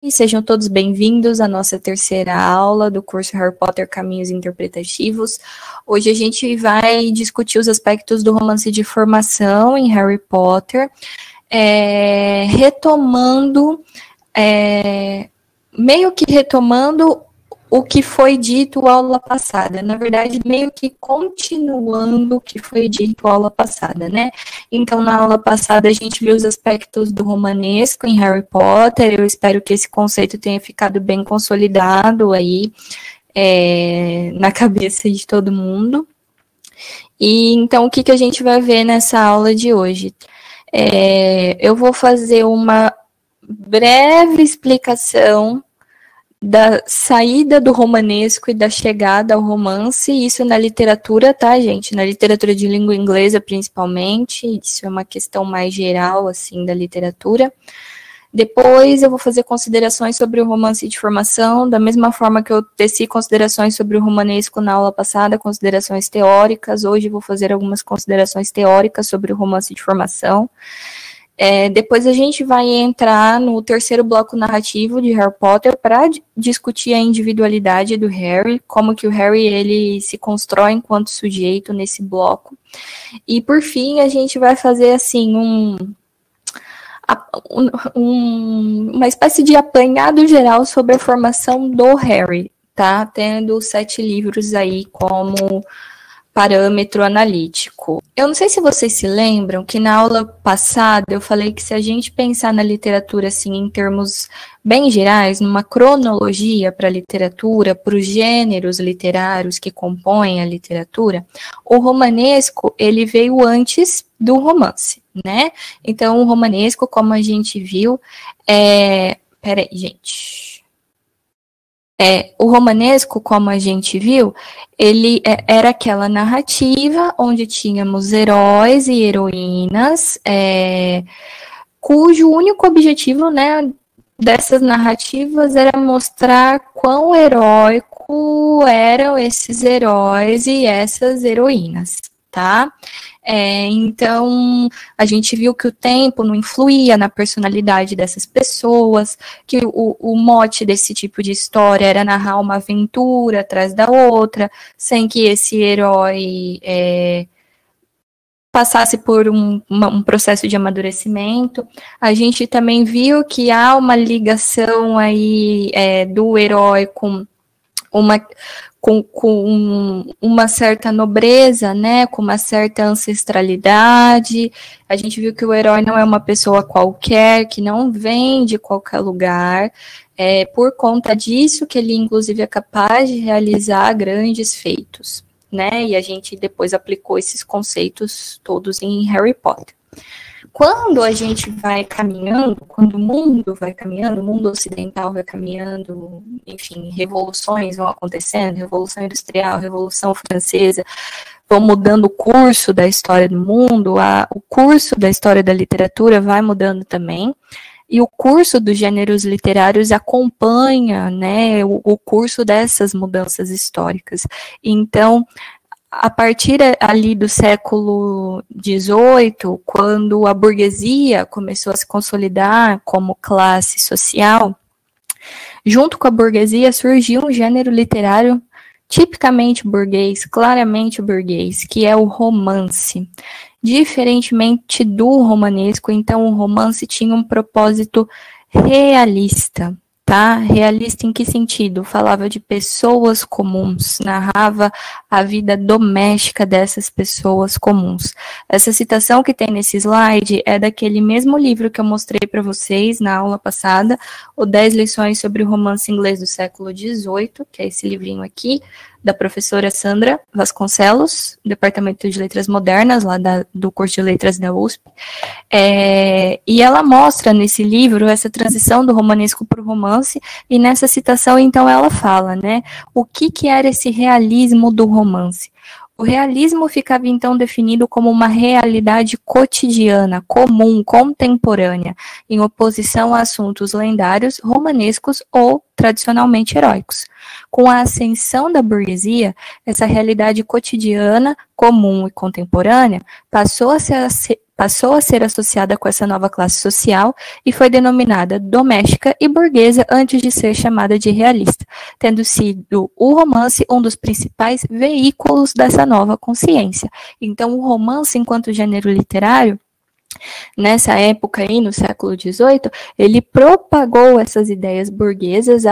E sejam todos bem-vindos à nossa terceira aula do curso Harry Potter Caminhos Interpretativos. Hoje a gente vai discutir os aspectos do romance de formação em Harry Potter, meio que retomando o que foi dito aula passada, na verdade, meio que continuando o que foi dito aula passada, né? Então, na aula passada, a gente viu os aspectos do romanesco em Harry Potter, eu espero que esse conceito tenha ficado bem consolidado aí na cabeça de todo mundo. E, então, o que a gente vai ver nessa aula de hoje? Eu vou fazer uma breve explicação da saída do romanesco e da chegada ao romance, isso na literatura, tá, gente? Na literatura de língua inglesa, principalmente, isso é uma questão mais geral, assim, da literatura. Depois eu vou fazer considerações sobre o romance de formação, da mesma forma que eu teci considerações sobre o romanesco na aula passada, considerações teóricas, hoje eu vou fazer algumas considerações teóricas sobre o romance de formação. Depois a gente vai entrar no terceiro bloco narrativo de Harry Potter para discutir a individualidade do Harry, como que o Harry ele se constrói enquanto sujeito nesse bloco. E por fim a gente vai fazer assim uma espécie de apanhado geral sobre a formação do Harry, tá? Tendo 7 livros aí como parâmetro analítico. Eu não sei se vocês se lembram que na aula passada eu falei que se a gente pensar na literatura assim em termos bem gerais, numa cronologia para a literatura, para os gêneros literários que compõem a literatura, o romanesco ele veio antes do romance, né? Então o romanesco, como a gente viu, peraí, gente. O romanesco, como a gente viu, ele era aquela narrativa onde tínhamos heróis e heroínas, cujo único objetivo, né, dessas narrativas era mostrar quão heróico eram esses heróis e essas heroínas, tá? Então, a gente viu que o tempo não influía na personalidade dessas pessoas, que o mote desse tipo de história era narrar uma aventura atrás da outra, sem que esse herói passasse por um processo de amadurecimento. A gente também viu que há uma ligação aí do herói com uma certa nobreza, né, com uma certa ancestralidade. A gente viu que o herói não é uma pessoa qualquer, que não vem de qualquer lugar, por conta disso que ele, inclusive, é capaz de realizar grandes feitos, né, e a gente depois aplicou esses conceitos todos em Harry Potter. Quando a gente vai caminhando, quando o mundo vai caminhando, o mundo ocidental vai caminhando, enfim, revoluções vão acontecendo, Revolução Industrial, Revolução Francesa, vão mudando o curso da história do mundo, o curso da história da literatura vai mudando também, e o curso dos gêneros literários acompanha, né, o curso dessas mudanças históricas. Então, a partir ali do século XVIII, quando a burguesia começou a se consolidar como classe social, junto com a burguesia surgiu um gênero literário tipicamente burguês, claramente burguês, que é o romance. Diferentemente do romanesco, então o romance tinha um propósito realista. Tá? Realista em que sentido? Falava de pessoas comuns, narrava a vida doméstica dessas pessoas comuns. Essa citação que tem nesse slide é daquele mesmo livro que eu mostrei para vocês na aula passada, o 10 lições sobre o romance inglês do século XVIII, que é esse livrinho aqui, da professora Sandra Vasconcelos, Departamento de Letras Modernas, lá do curso de Letras da USP. E ela mostra nesse livro essa transição do romanesco para o romance, e nessa citação, então, ela fala, né, o que era esse realismo do romance. O realismo ficava, então, definido como uma realidade cotidiana, comum, contemporânea, em oposição a assuntos lendários, romanescos ou tradicionalmente heróicos. Com a ascensão da burguesia, essa realidade cotidiana, comum e contemporânea passou a ser associada com essa nova classe social e foi denominada doméstica e burguesa antes de ser chamada de realista, tendo sido o romance um dos principais veículos dessa nova consciência. Então, o romance, enquanto gênero literário, nessa época aí, no século XVIII, ele propagou essas ideias burguesas,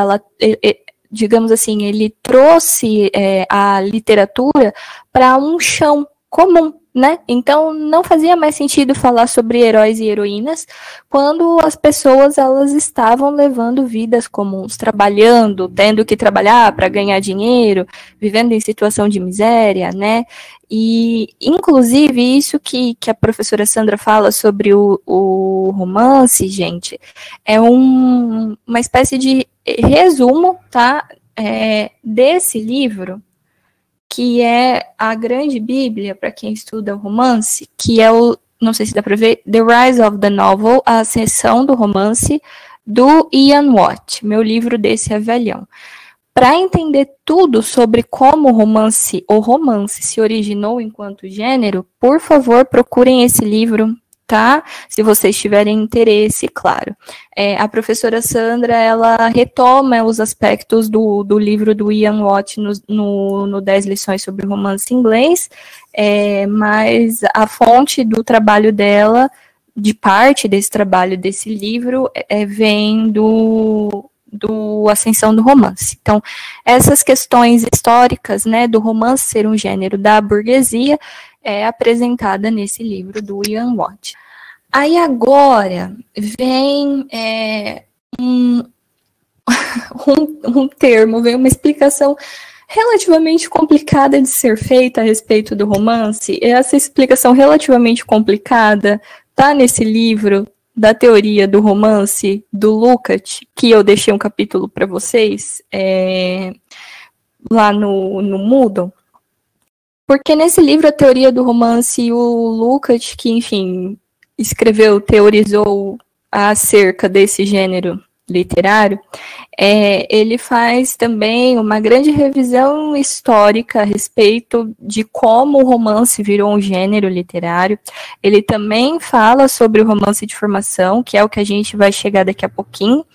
digamos assim, ele trouxe a literatura para um chão comum, né? Então, não fazia mais sentido falar sobre heróis e heroínas quando as pessoas elas estavam levando vidas comuns, trabalhando, tendo que trabalhar para ganhar dinheiro, vivendo em situação de miséria, né? E, inclusive, isso que a professora Sandra fala sobre o romance, gente, é uma espécie de resumo, tá? Desse livro, que é a grande bíblia para quem estuda o romance, que é não sei se dá para ver, The Rise of the Novel, a ascensão do romance, do Ian Watt, meu livro desse é velhão. Para entender tudo sobre como o romance se originou enquanto gênero, por favor, procurem esse livro, tá? Se vocês tiverem interesse, claro. A professora Sandra, ela retoma os aspectos do livro do Ian Watt no 10 lições sobre romance inglês, mas a fonte do trabalho dela, de parte desse trabalho, desse livro, vem do Ascensão do Romance. Então, essas questões históricas, né, do romance ser um gênero da burguesia, é apresentada nesse livro do Ian Watt. Aí agora vem um termo, vem uma explicação relativamente complicada de ser feita a respeito do romance. Essa explicação relativamente complicada está nesse livro da teoria do romance do Lukács, que eu deixei um capítulo para vocês lá no Moodle. Porque nesse livro, a teoria do romance, o Lukács, que, enfim, teorizou acerca desse gênero literário, ele faz também uma grande revisão histórica a respeito de como o romance virou um gênero literário. Ele também fala sobre o romance de formação, que é o que a gente vai chegar daqui a pouquinho,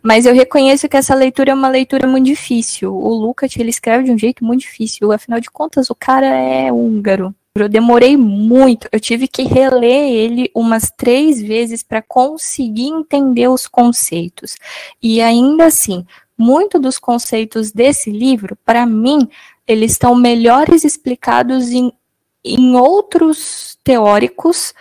mas eu reconheço que essa leitura é uma leitura muito difícil. O Lukács, ele escreve de um jeito muito difícil, afinal de contas, o cara é húngaro. Eu demorei muito, eu tive que reler ele umas 3 vezes para conseguir entender os conceitos. E ainda assim, muitos dos conceitos desse livro, para mim, eles estão melhores explicados em outros teóricos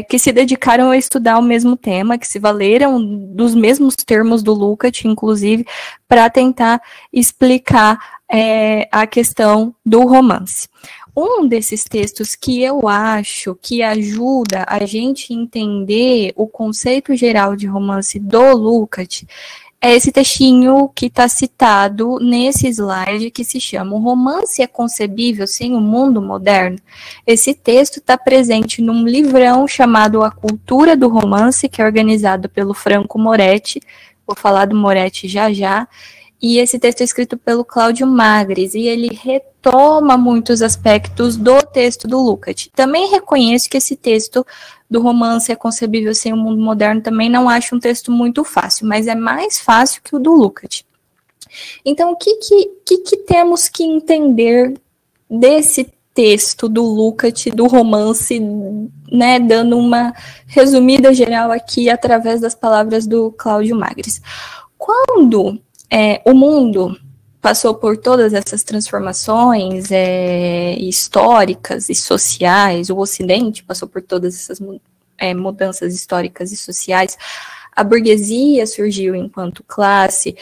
que se dedicaram a estudar o mesmo tema, que se valeram dos mesmos termos do Lukács, inclusive, para tentar explicar a questão do romance. Um desses textos que eu acho que ajuda a gente entender o conceito geral de romance do Lukács é esse textinho que está citado nesse slide, que se chama O Romance é Concebível Sem o Mundo Moderno? Esse texto está presente num livrão chamado A Cultura do Romance, que é organizado pelo Franco Moretti. Vou falar do Moretti já já. E esse texto é escrito pelo Cláudio Magris, e ele retoma muitos aspectos do texto do Lukács. Também reconheço que esse texto do Romance é Concebível Sem o Mundo Moderno também não acho um texto muito fácil, mas é mais fácil que o do Lukács. Então, o que temos que entender desse texto do Lukács, do romance, né, dando uma resumida geral aqui através das palavras do Cláudio Magris. Quando o mundo passou por todas essas transformações históricas e sociais, o Ocidente passou por todas essas mudanças históricas e sociais, a burguesia surgiu enquanto classe,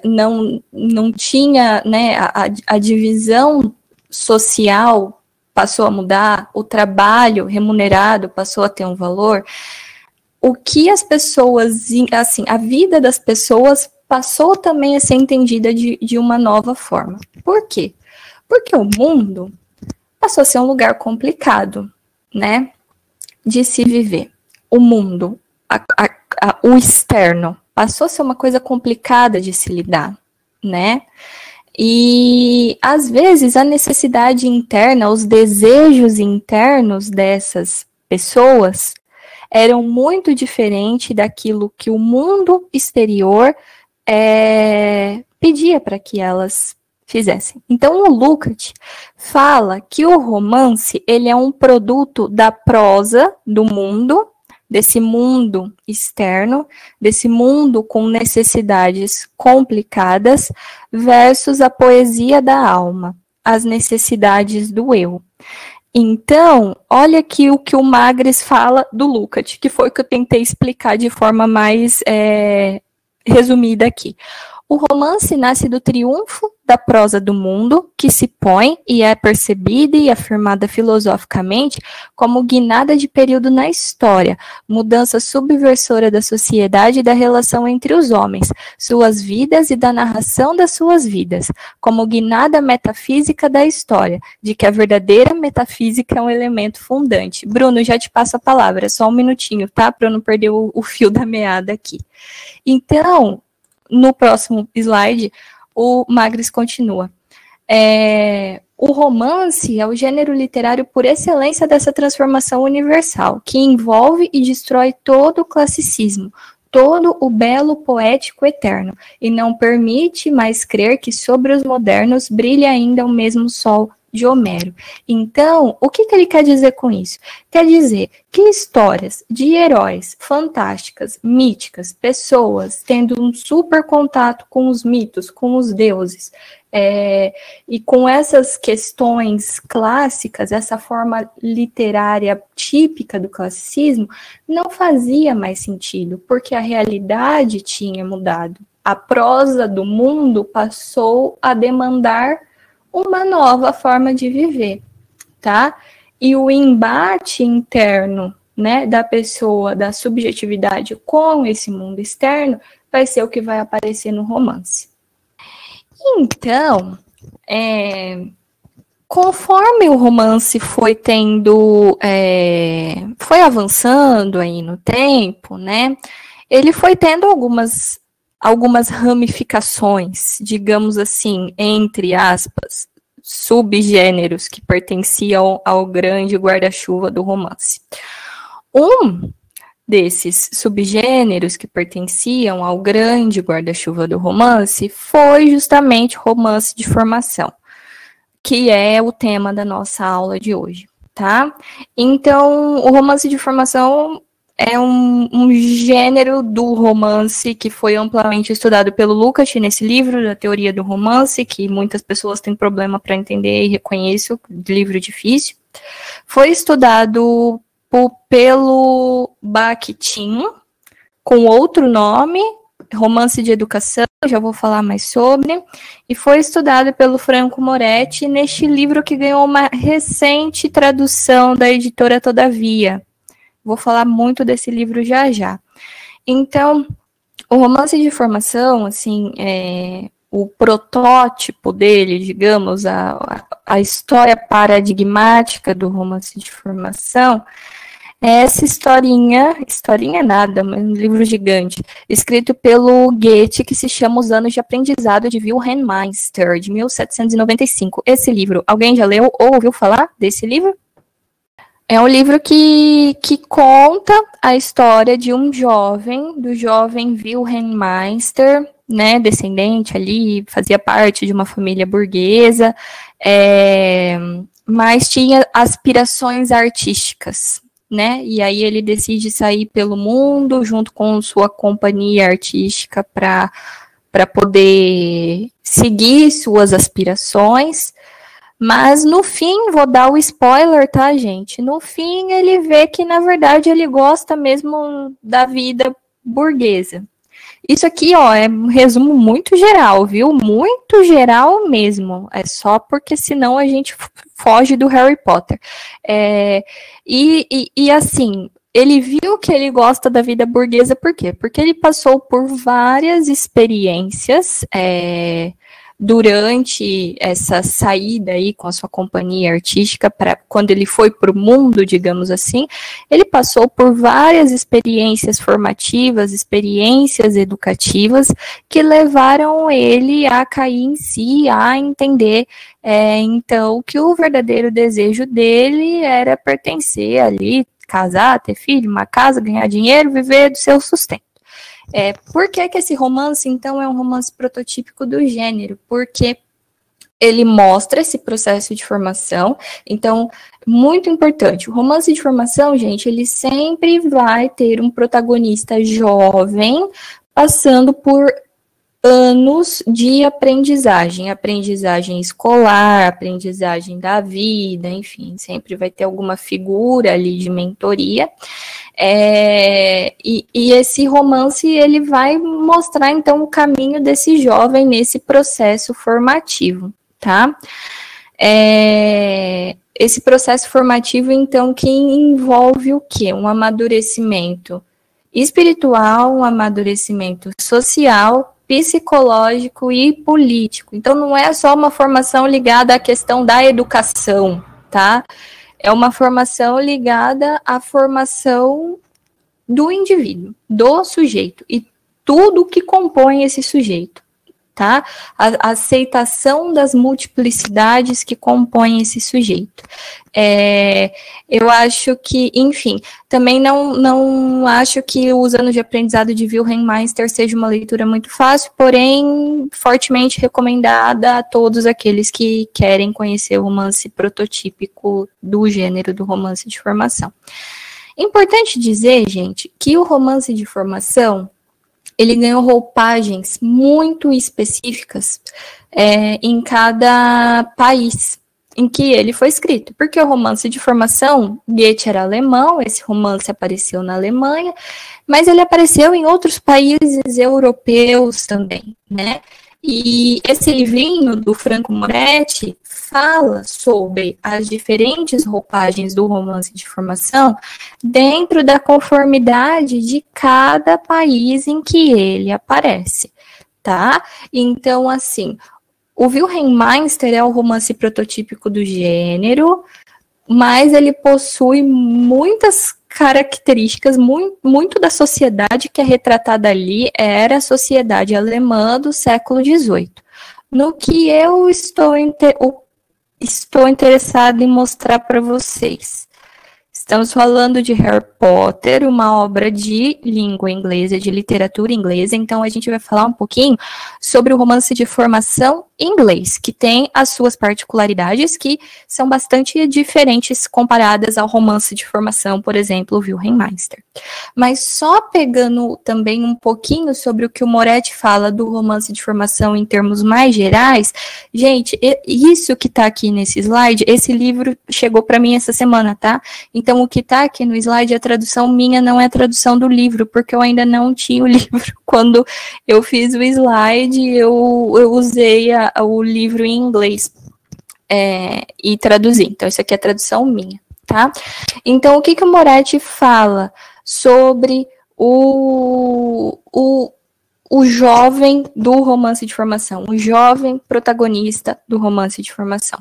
não tinha, né, a divisão social passou a mudar, o trabalho remunerado passou a ter um valor. O que as pessoas, assim, a vida das pessoas passou também a ser entendida de uma nova forma. Por quê? Porque o mundo passou a ser um lugar complicado, né, de se viver. O mundo, o externo passou a ser uma coisa complicada de se lidar, né? E, às vezes, a necessidade interna, os desejos internos dessas pessoas eram muito diferentes daquilo que o mundo exterior pedia para que elas fizessem. Então, o Lukács fala que o romance ele é um produto da prosa do mundo, desse mundo externo, desse mundo com necessidades complicadas, versus a poesia da alma, as necessidades do eu. Então, olha aqui o que o Magris fala do Lukács, que foi o que eu tentei explicar de forma mais resumida aqui. O romance nasce do triunfo da prosa do mundo, que se põe e é percebida e afirmada filosoficamente como guinada de período na história, mudança subversora da sociedade e da relação entre os homens, suas vidas e da narração das suas vidas, como guinada metafísica da história, de que a verdadeira metafísica é um elemento fundante. Bruno, já te passo a palavra, só um minutinho, tá? Para eu não perder o fio da meada aqui. Então, no próximo slide, o Magris continua. O romance é o gênero literário por excelência dessa transformação universal, que envolve e destrói todo o classicismo, todo o belo poético eterno, e não permite mais crer que sobre os modernos brilha ainda o mesmo sol de Homero. Então, o que ele quer dizer com isso? Quer dizer que histórias de heróis fantásticas, míticas, pessoas tendo um super contato com os mitos, com os deuses, e com essas questões clássicas, essa forma literária típica do classicismo, não fazia mais sentido, porque a realidade tinha mudado. A prosa do mundo passou a demandar uma nova forma de viver, tá? E o embate interno, né, da pessoa, da subjetividade com esse mundo externo, vai ser o que vai aparecer no romance. Então, conforme o romance foi avançando aí no tempo, né, ele foi tendo algumas ramificações, digamos assim, entre aspas, subgêneros que pertenciam ao grande guarda-chuva do romance. Um desses subgêneros que pertenciam ao grande guarda-chuva do romance foi justamente o romance de formação, que é o tema da nossa aula de hoje, tá? Então, o romance de formação é um gênero do romance que foi amplamente estudado pelo Lukács nesse livro, da teoria do romance, que muitas pessoas têm problema para entender e reconheço, livro difícil. Foi estudado pelo Bakhtin, com outro nome, Romance de Educação, já vou falar mais sobre, e foi estudado pelo Franco Moretti neste livro que ganhou uma recente tradução da editora Todavia. Vou falar muito desse livro já já. Então, o romance de formação, assim, o protótipo dele, digamos, a história paradigmática do romance de formação, é essa historinha nada, mas um livro gigante, escrito pelo Goethe, que se chama Os Anos de Aprendizado de Wilhelm Meister, de 1795. Esse livro, alguém já leu ou ouviu falar desse livro? É um livro que conta a história de do jovem Wilhelm Meister, né, descendente ali, fazia parte de uma família burguesa, mas tinha aspirações artísticas, né, e aí ele decide sair pelo mundo junto com sua companhia artística para poder seguir suas aspirações. Mas no fim, vou dar o spoiler, tá, gente? No fim, ele vê que, na verdade, ele gosta mesmo da vida burguesa. Isso aqui, ó, é um resumo muito geral, viu? Muito geral mesmo. É só porque senão a gente foge do Harry Potter. E assim, ele viu que ele gosta da vida burguesa, por quê? Porque ele passou por várias experiências durante essa saída aí com a sua companhia artística, para quando ele foi para o mundo, digamos assim, ele passou por várias experiências formativas, experiências educativas, que levaram ele a cair em si, a entender, então, que o verdadeiro desejo dele era pertencer ali, casar, ter filho, uma casa, ganhar dinheiro, viver do seu sustento. Por que esse romance, então, é um romance prototípico do gênero? Porque ele mostra esse processo de formação. Então, muito importante, o romance de formação, gente, ele sempre vai ter um protagonista jovem passando por anos de aprendizagem escolar, aprendizagem da vida, enfim, sempre vai ter alguma figura ali de mentoria. E esse romance, ele vai mostrar, então, o caminho desse jovem nesse processo formativo, tá? Esse processo formativo, então, que envolve o quê? Um amadurecimento espiritual, um amadurecimento social, psicológico e político. Então, não é só uma formação ligada à questão da educação, tá? É uma formação ligada à formação do indivíduo, do sujeito, e tudo que compõe esse sujeito, tá? A aceitação das multiplicidades que compõem esse sujeito. Eu acho que, enfim, também não acho que Os Anos de Aprendizado de Wilhelm Meister seja uma leitura muito fácil, porém fortemente recomendada a todos aqueles que querem conhecer o romance prototípico do gênero do romance de formação. Importante dizer, gente, que o romance de formação ele ganhou roupagens muito específicas em cada país em que ele foi escrito. Porque o romance de formação, Goethe era alemão, esse romance apareceu na Alemanha, mas ele apareceu em outros países europeus também, né? E esse livrinho do Franco Moretti fala sobre as diferentes roupagens do romance de formação dentro da conformidade de cada país em que ele aparece, tá? Então, assim, o Wilhelm Meister é o romance prototípico do gênero, mas ele possui muitas características, muito da sociedade que é retratada ali era a sociedade alemã do século XVIII. No que eu estou interessada em mostrar para vocês. Estamos falando de Harry Potter, uma obra de língua inglesa, de literatura inglesa, então a gente vai falar um pouquinho sobre o romance de formação inglês, que tem as suas particularidades que são bastante diferentes comparadas ao romance de formação, por exemplo, Wilhelm Meister. Mas só pegando também um pouquinho sobre o que o Moretti fala do romance de formação em termos mais gerais, gente, isso que está aqui nesse slide, esse livro chegou para mim essa semana, tá? Então, o que está aqui no slide é a tradução minha, não é a tradução do livro, porque eu ainda não tinha o livro. Quando eu fiz o slide, eu usei o livro em inglês e traduzi. Então, isso aqui é a tradução minha, tá? Então, o que o Moretti fala sobre o jovem do romance de formação, o jovem protagonista do romance de formação?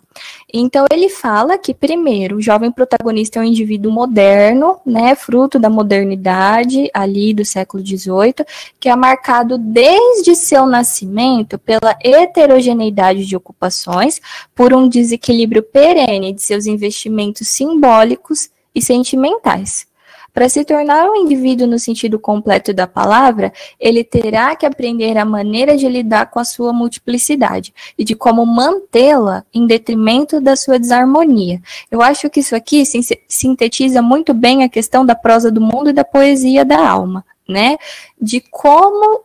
Então, ele fala que, primeiro, o jovem protagonista é um indivíduo moderno, né, fruto da modernidade ali do século XVIII, que é marcado desde seu nascimento pela heterogeneidade de ocupações, por um desequilíbrio perene de seus investimentos simbólicos e sentimentais. Para se tornar um indivíduo no sentido completo da palavra, ele terá que aprender a maneira de lidar com a sua multiplicidade e de como mantê-la em detrimento da sua desarmonia. Eu acho que isso aqui sintetiza muito bem a questão da prosa do mundo e da poesia da alma, né? De como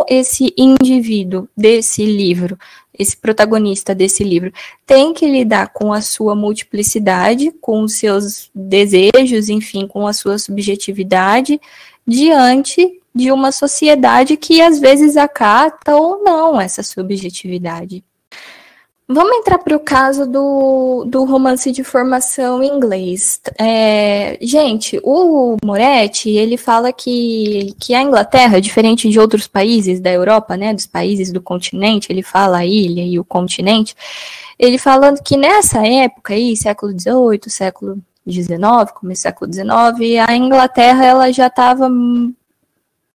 esse indivíduo desse livro, esse protagonista desse livro, tem que lidar com a sua multiplicidade, com os seus desejos, enfim, com a sua subjetividade, diante de uma sociedade que às vezes acata ou não essa subjetividade. Vamos entrar para o caso do romance de formação em inglês. Gente, o Moretti, ele fala que a Inglaterra, diferente de outros países da Europa, né, dos países do continente, ele fala a ilha e o continente, ele falando que nessa época aí, século XVIII, século XIX, começo do século XIX, a Inglaterra,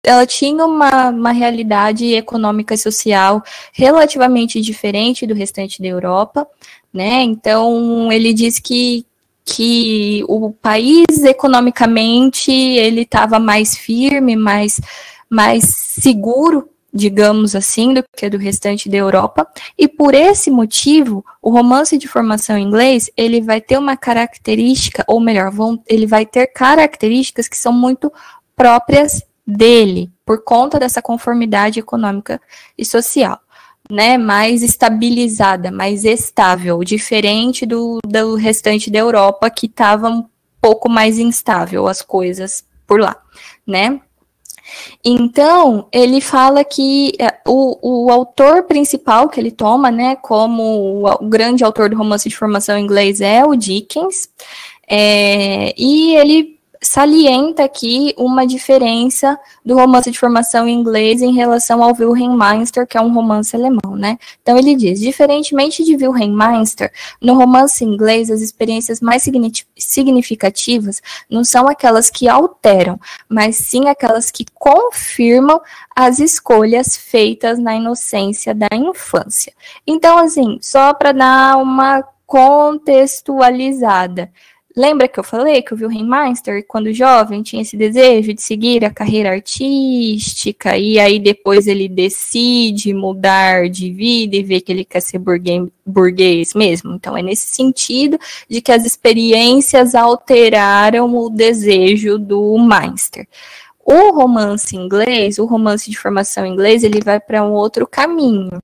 ela tinha uma realidade econômica e social relativamente diferente do restante da Europa, né? Então, ele diz que o país, economicamente, ele estava mais firme, mais seguro, digamos assim, do que do restante da Europa, e por esse motivo, o romance de formação em inglês, ele vai ter uma característica, ou melhor, ele vai ter características que são muito próprias dele, por conta dessa conformidade econômica e social, né, mais estabilizada, mais estável, diferente do restante da Europa, que estava um pouco mais instável as coisas por lá, né. Então, ele fala que o autor principal que ele toma, né, como o grande autor do romance de formação em inglês é o Dickens, e ele salienta aqui uma diferença do romance de formação em inglês em relação ao Wilhelm Meister, que é um romance alemão, né? Então ele diz, diferentemente de Wilhelm Meister, no romance inglês as experiências mais significativas não são aquelas que alteram, mas sim aquelas que confirmam as escolhas feitas na inocência da infância. Então, assim, só para dar uma contextualizada, lembra que eu falei que o Wilhelm Meister, quando jovem, tinha esse desejo de seguir a carreira artística, e aí depois ele decide mudar de vida e ver que ele quer ser burguês mesmo? Então é nesse sentido de que as experiências alteraram o desejo do Meister. O romance inglês, o romance de formação inglês, ele vai para um outro caminho.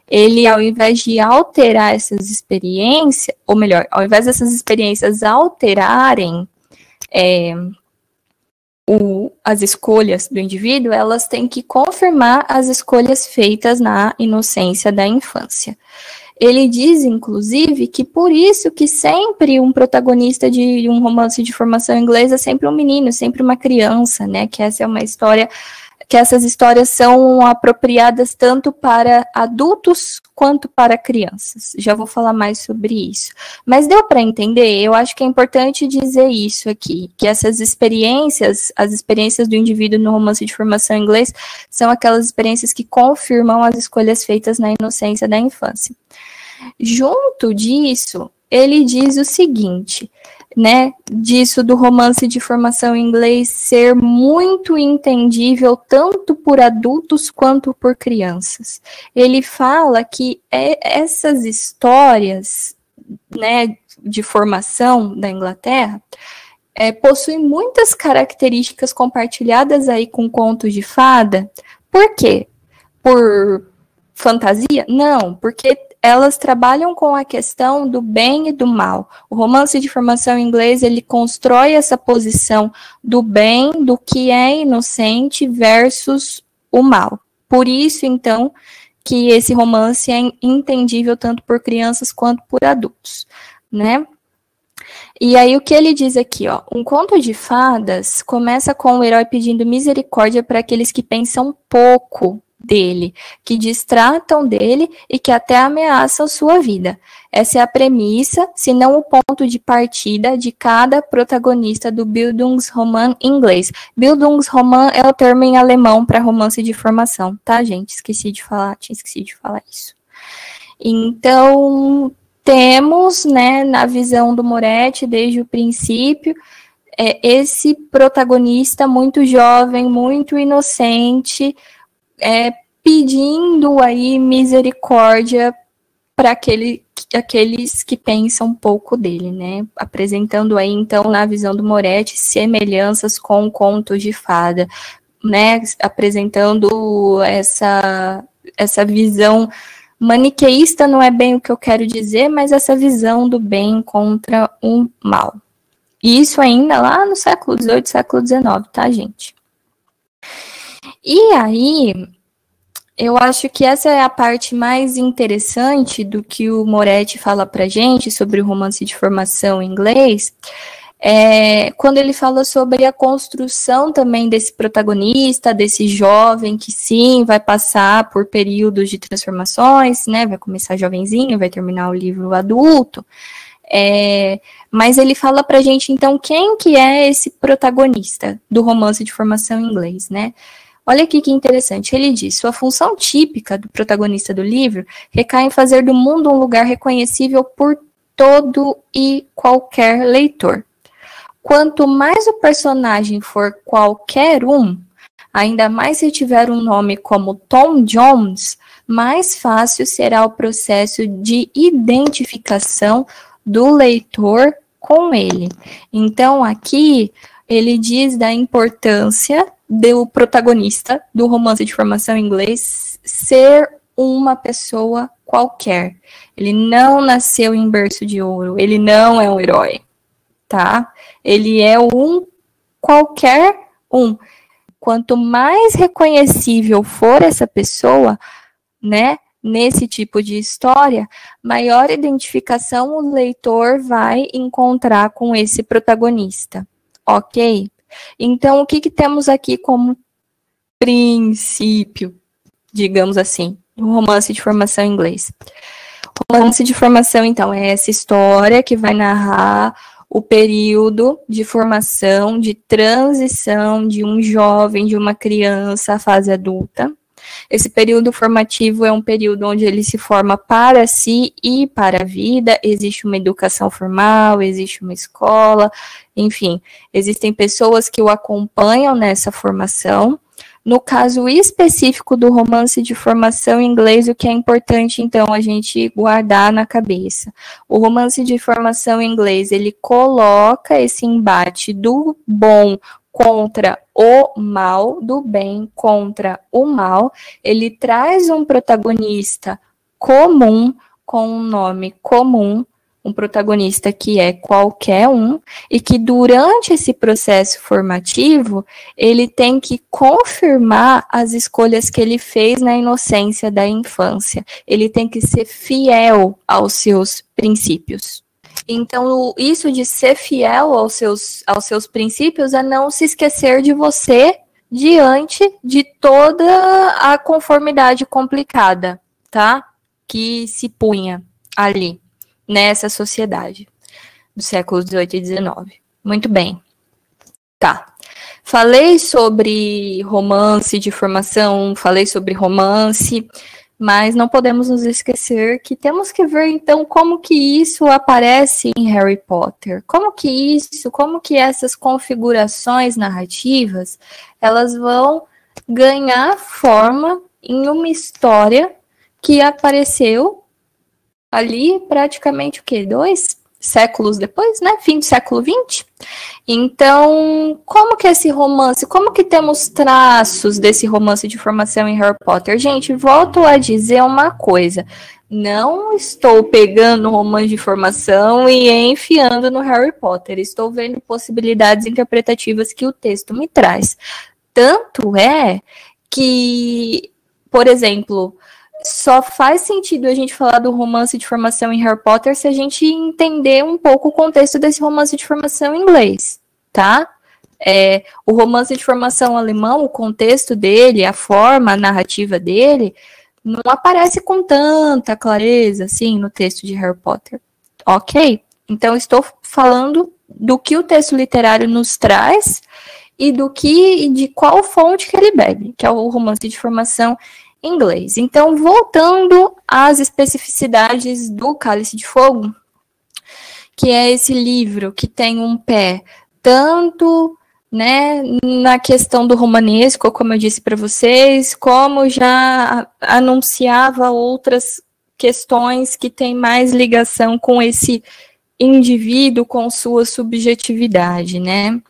Ele, ao invés de alterar essas experiências, ou melhor, ao invés dessas experiências alterarem as escolhas do indivíduo, elas têm que confirmar as escolhas feitas na inocência da infância. Ele diz, inclusive, que por isso que sempre um protagonista de um romance de formação inglesa é sempre um menino, sempre uma criança, né? Que essa é uma história, que essas histórias são apropriadas tanto para adultos quanto para crianças. Já vou falar mais sobre isso. Mas deu para entender? Eu acho que é importante dizer isso aqui, que essas experiências, as experiências do indivíduo no romance de formação em inglês, são aquelas experiências que confirmam as escolhas feitas na inocência da infância. Junto disso, ele diz o seguinte, né, disso do romance de formação em inglês ser muito entendível tanto por adultos quanto por crianças. Ele fala que essas histórias, né, de formação da Inglaterra possuem muitas características compartilhadas aí com contos de fada. Por quê? Por fantasia? Não, porque elas trabalham com a questão do bem e do mal. O romance de formação em inglês, ele constrói essa posição do bem, do que é inocente versus o mal. Por isso, então, que esse romance é entendível tanto por crianças quanto por adultos, né? E aí o que ele diz aqui, ó, um conto de fadas começa com o herói pedindo misericórdia para aqueles que pensam pouco dele, que distratam dele e que até ameaçam sua vida. Essa é a premissa, se não o ponto de partida de cada protagonista do Bildungsroman inglês. Bildungsroman é o termo em alemão para romance de formação, tá, gente? Tinha esquecido de falar isso. Então, temos, né, na visão do Moretti, desde o princípio, esse protagonista muito jovem, muito inocente, pedindo aí misericórdia para aqueles que pensam um pouco dele, né? Apresentando aí, então, na visão do Moretti, semelhanças com contos de fada, né? Apresentando essa visão maniqueísta, não é bem o que eu quero dizer, mas essa visão do bem contra o mal. E isso ainda lá no século XVIII, século XIX, tá, gente? E aí, Eu acho que essa é a parte mais interessante do que o Moretti fala pra gente sobre o romance de formação em inglês, quando ele fala sobre a construção também desse protagonista, desse jovem que sim, vai passar por períodos de transformações, né? Vai começar jovenzinho, vai terminar o livro adulto. Mas ele fala pra gente, então, quem que é esse protagonista do romance de formação em inglês, né? Olha aqui que interessante, ele diz, sua função típica do protagonista do livro recai em fazer do mundo um lugar reconhecível por todo e qualquer leitor. Quanto mais o personagem for qualquer um, ainda mais se tiver um nome como Tom Jones, mais fácil será o processo de identificação do leitor com ele. Então, aqui, ele diz da importância do protagonista do romance de formação em inglês ser uma pessoa qualquer. Ele não nasceu em berço de ouro, ele não é um herói, tá? Ele é um qualquer um. Quanto mais reconhecível for essa pessoa, né, nesse tipo de história, maior identificação o leitor vai encontrar com esse protagonista, ok? Então, o que temos aqui como princípio, digamos assim, do romance de formação em inglês? O romance de formação, então, é essa história que vai narrar o período de formação, de transição de um jovem, de uma criança à fase adulta. Esse período formativo é um período onde ele se forma para si e para a vida. Existe uma educação formal, existe uma escola, enfim, existem pessoas que o acompanham nessa formação. No caso específico do romance de formação em inglês, o que é importante, então, a gente guardar na cabeça. O romance de formação em inglês, ele coloca esse embate do bom contra o mal, do bem contra o mal. Ele traz um protagonista comum, com um nome comum, um protagonista que é qualquer um, e que durante esse processo formativo, ele tem que confirmar as escolhas que ele fez na inocência da infância. Ele tem que ser fiel aos seus princípios. Então, isso de ser fiel aos seus princípios é não se esquecer de você diante de toda a conformidade complicada, tá? Que se punha ali, nessa sociedade do século XVIII e XIX. Muito bem. Tá. Falei sobre romance de formação, falei sobre romance, mas não podemos nos esquecer que temos que ver, então, como que isso aparece em Harry Potter. Como que essas configurações narrativas, elas vão ganhar forma em uma história que apareceu ali praticamente o quê? 2 séculos depois, né? Fim do século XX. Então, como que esse romance, como que temos traços desse romance de formação em Harry Potter? Gente, volto a dizer uma coisa. Não estou pegando o romance de formação e enfiando no Harry Potter. Estou vendo possibilidades interpretativas que o texto me traz. Tanto é que, por exemplo, só faz sentido a gente falar do romance de formação em Harry Potter se a gente entender um pouco o contexto desse romance de formação em inglês, tá? O romance de formação alemão, o contexto dele, a forma, a narrativa dele, não aparece com tanta clareza, assim, no texto de Harry Potter, ok? Então, estou falando do que o texto literário nos traz e de qual fonte que ele bebe, que é o romance de formação inglês. Então, voltando às especificidades do Cálice de Fogo, que é esse livro que tem um pé tanto, né, na questão do romanesco, como eu disse para vocês, como já anunciava outras questões que têm mais ligação com esse indivíduo, com sua subjetividade, né?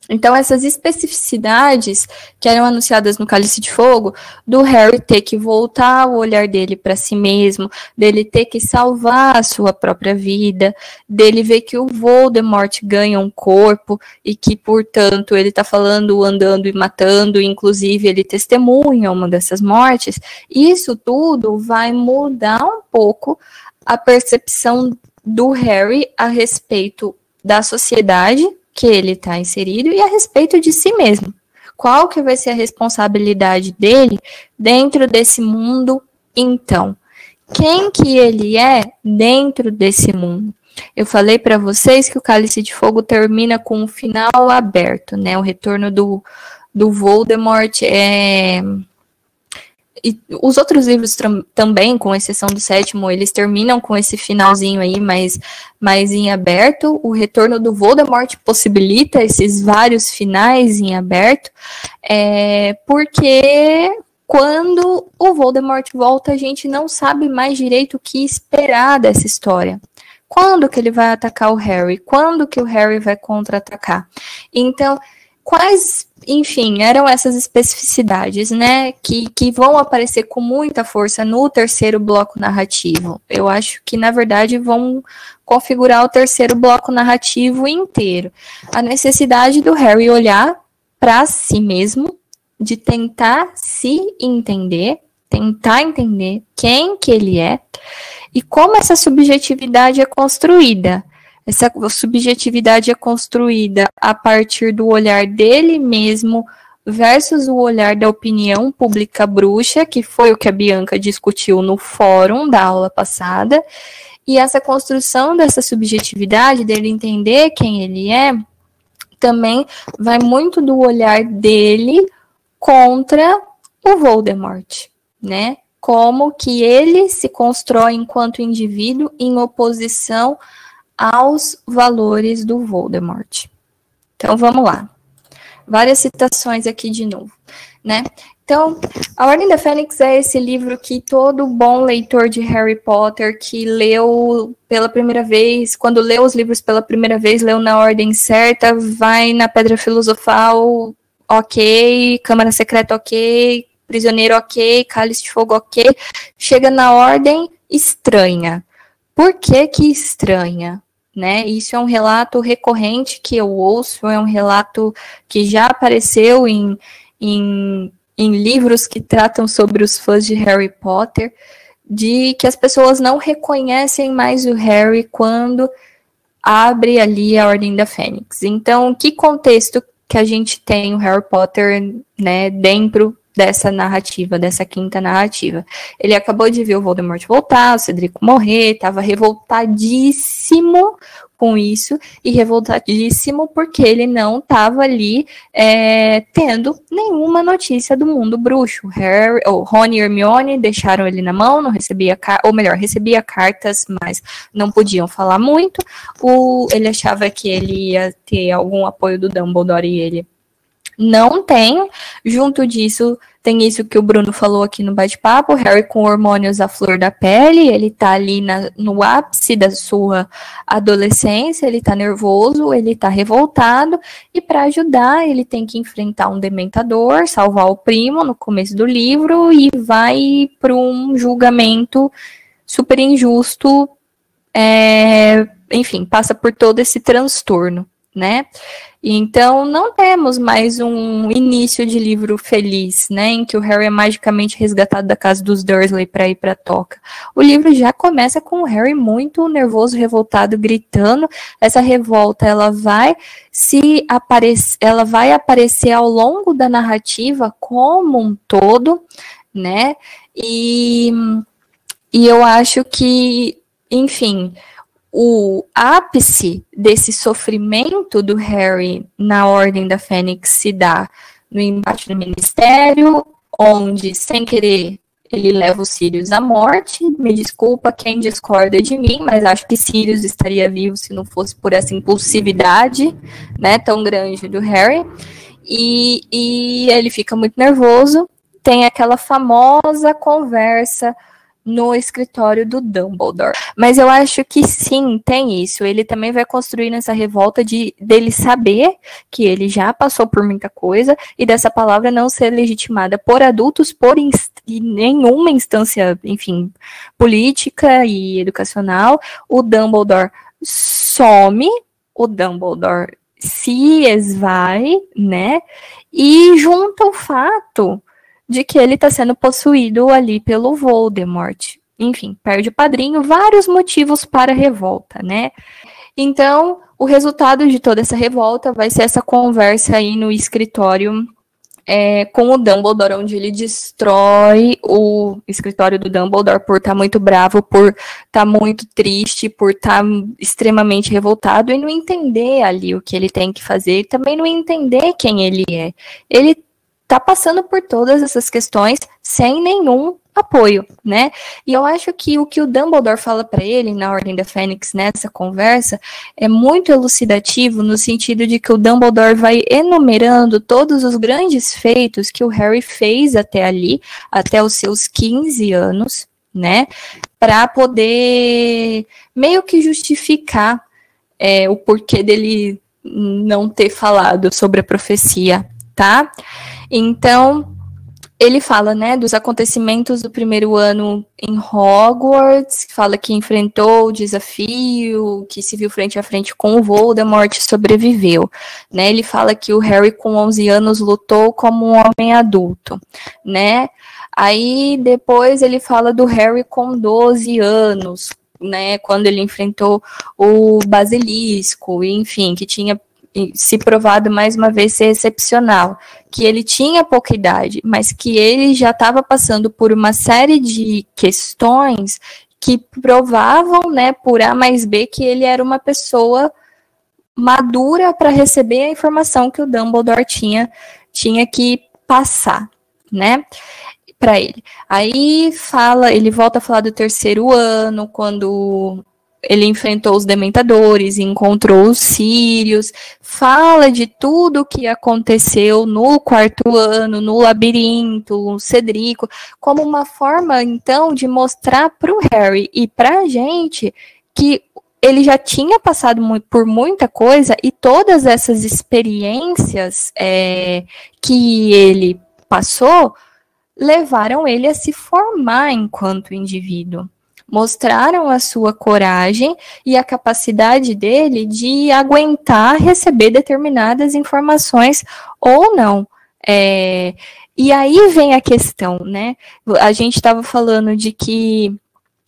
Então, essas especificidades que eram anunciadas no Cálice de Fogo, do Harry ter que voltar o olhar dele para si mesmo, dele ter que salvar a sua própria vida, dele ver que o Voldemort ganha um corpo e que, portanto, ele está falando, andando e matando, inclusive ele testemunha uma dessas mortes, isso tudo vai mudar um pouco a percepção do Harry a respeito da sociedade que ele está inserido e a respeito de si mesmo. Qual que vai ser a responsabilidade dele dentro desse mundo, então? Quem que ele é dentro desse mundo? Eu falei para vocês que o Cálice de Fogo termina com um final aberto, né? O retorno do Voldemort E os outros livros também, com exceção do 7º, eles terminam com esse finalzinho aí, mais em aberto. O retorno do Voldemort possibilita esses vários finais em aberto, porque quando o Voldemort volta, a gente não sabe mais direito o que esperar dessa história. Quando que ele vai atacar o Harry? Quando que o Harry vai contra-atacar? Então, enfim, eram essas especificidades, né, que vão aparecer com muita força no terceiro bloco narrativo. Eu acho que, na verdade, vão configurar o terceiro bloco narrativo inteiro. A necessidade do Harry olhar para si mesmo, de tentar se entender, tentar entender quem que ele é e como essa subjetividade é construída. Essa subjetividade é construída a partir do olhar dele mesmo versus o olhar da opinião pública bruxa, que foi o que a Bianca discutiu no fórum da aula passada. E essa construção dessa subjetividade, dele entender quem ele é, também vai muito do olhar dele contra o Voldemort, né? Como que ele se constrói enquanto indivíduo em oposição aos valores do Voldemort. Então, vamos lá. Várias citações aqui de novo, né? Então, A Ordem da Fênix é esse livro que todo bom leitor de Harry Potter que leu pela primeira vez, quando leu os livros pela primeira vez, leu na ordem certa, vai na Pedra Filosofal, ok, Câmara Secreta, ok, Prisioneiro, ok, Cálice de Fogo, ok, chega na ordem, estranha. Por que que estranha? Né? Isso é um relato recorrente que eu ouço, é um relato que já apareceu em livros que tratam sobre os fãs de Harry Potter, de que as pessoas não reconhecem mais o Harry quando abre ali a Ordem da Fênix. Então, que contexto que a gente tem o Harry Potter, né, dentro dessa narrativa, dessa quinta narrativa? Ele acabou de ver o Voldemort voltar, o Cedrico morrer, estava revoltadíssimo com isso, e revoltadíssimo porque ele não estava ali tendo nenhuma notícia do mundo bruxo. Rony e Hermione deixaram ele na mão, não recebia, ou melhor, recebia cartas, mas não podiam falar muito. Ele achava que ele ia ter algum apoio do Dumbledore e ele não tem. Junto disso, tem isso que o Bruno falou aqui no bate-papo, Harry com hormônios à flor da pele, ele tá ali no ápice da sua adolescência, ele tá nervoso, ele tá revoltado, e para ajudar, ele tem que enfrentar um dementador, salvar o primo no começo do livro, e vai para um julgamento super injusto, enfim, passa por todo esse transtorno, né? Então, não temos mais um início de livro feliz, né, em que o Harry é magicamente resgatado da casa dos Dursley para ir para a toca. O livro já começa com o Harry muito nervoso, revoltado, gritando. Essa revolta, ela vai aparecer ao longo da narrativa como um todo, né? E eu acho que, enfim, o ápice desse sofrimento do Harry na Ordem da Fênix se dá no embate no Ministério, onde, sem querer, ele leva o Sirius à morte. Me desculpa quem discorda de mim, mas acho que Sirius estaria vivo se não fosse por essa impulsividade, né, tão grande do Harry. E ele fica muito nervoso. Tem aquela famosa conversa no escritório do Dumbledore. Mas eu acho que sim, tem isso. Ele também vai construir nessa revolta dele saber que ele já passou por muita coisa e dessa palavra não ser legitimada por adultos, em nenhuma instância, enfim, política e educacional. O Dumbledore some, o Dumbledore se esvai, né? E junta o fato de que ele está sendo possuído ali pelo Voldemort. Enfim, perde o padrinho, vários motivos para a revolta, né? Então, o resultado de toda essa revolta vai ser essa conversa aí no escritório com o Dumbledore, onde ele destrói o escritório do Dumbledore por estar muito bravo, por estar muito triste, por estar extremamente revoltado e não entender ali o que ele tem que fazer, e também não entender quem ele é. Ele tá passando por todas essas questões sem nenhum apoio, né? E eu acho que o Dumbledore fala para ele na Ordem da Fênix nessa conversa é muito elucidativo no sentido de que o Dumbledore vai enumerando todos os grandes feitos que o Harry fez até ali, até os seus 15 anos, né? Para poder meio que justificar o porquê dele não ter falado sobre a profecia, tá? Então, ele fala, né, dos acontecimentos do primeiro ano em Hogwarts, fala que enfrentou o desafio, que se viu frente a frente com o Voldemort e sobreviveu, né? Ele fala que o Harry com 11 anos lutou como um homem adulto, né? Aí depois ele fala do Harry com 12 anos, né, quando ele enfrentou o Basilisco, enfim, que tinha se provado mais uma vez ser excepcional, que ele tinha pouca idade, mas que ele já estava passando por uma série de questões que provavam, né, por A mais B, que ele era uma pessoa madura para receber a informação que o Dumbledore tinha que passar, né, para ele. Aí ele volta a falar do terceiro ano, quando ele enfrentou os Dementadores, encontrou os Sírios, fala de tudo o que aconteceu no quarto ano, no labirinto, o Cedrico, como uma forma, então, de mostrar para o Harry e para a gente que ele já tinha passado por muita coisa e todas essas experiências que ele passou levaram ele a se formar enquanto indivíduo. Mostraram a sua coragem e a capacidade dele de aguentar receber determinadas informações ou não. E aí vem a questão, né? A gente estava falando de que